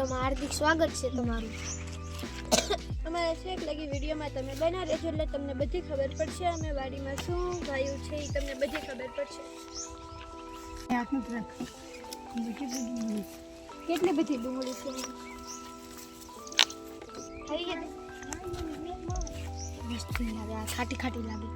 વિડિયોમાં હાર્દિક સ્વાગત છે તમારું। અમારા છેક લગી વિડિયોમાં તમે બના રહેજો એટલે તમને બધી ખબર પડશે અમે વાડીમાં શું વાયું છે એ તમને બધી ખબર પડશે। હાથનું ટ્રક કેટલી બધી ડુંગળી છે ખાઈ હે મસ્ત લાગે આ ખાટી ખાટી લાગે।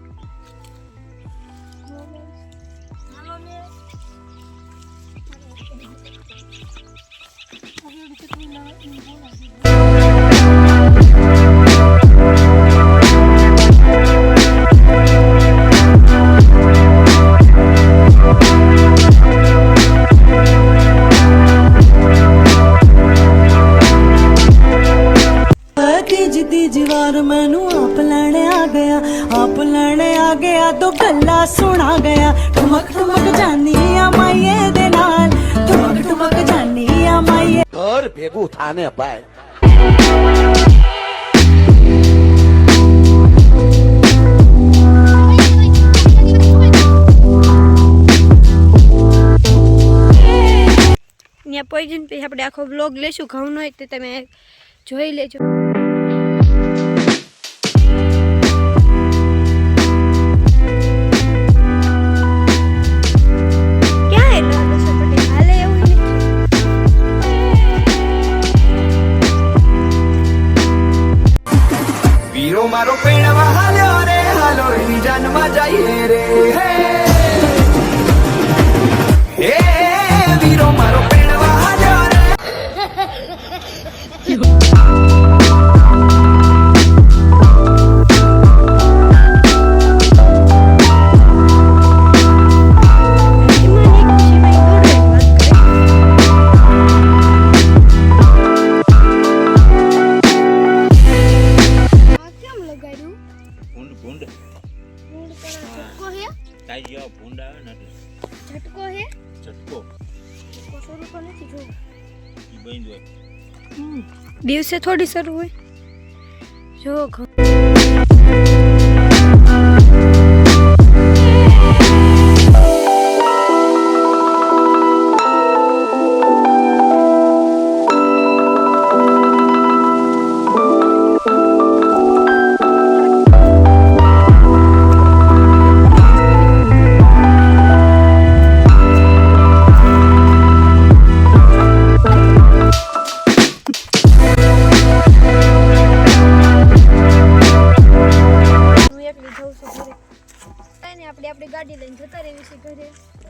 मैनू आप लैने आ गया तो गल्ला सुना गया। ठुमक ठुमक जानी आ माये दे नाल, ठुमक ठुमक जानी आ माये घर भेगू थाने पाए। ત્યાં પોઈઝન પછી આપણે આખો બ્લોગ લેશું ઘઉંનો તે તમે જોઈ લેજો। वीरो मारो पेड़वा हालो रे हालो नी जानमा जाइए रे हे वीरो मारो पेड़वा हालो रे। झटको है झटको शुरू तो नहीं जो ई बंद હોય દિવસે થોડી શરૂ હોય જો આપણે ગાડી લઈને જતા રહેવી છે ઘરે।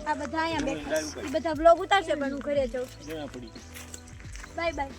આ બધા અહીંયા બેઠા એ બધા બ્લોગ ઉતારશે પણ હું ઘરે જાઉં છું। Bye bye.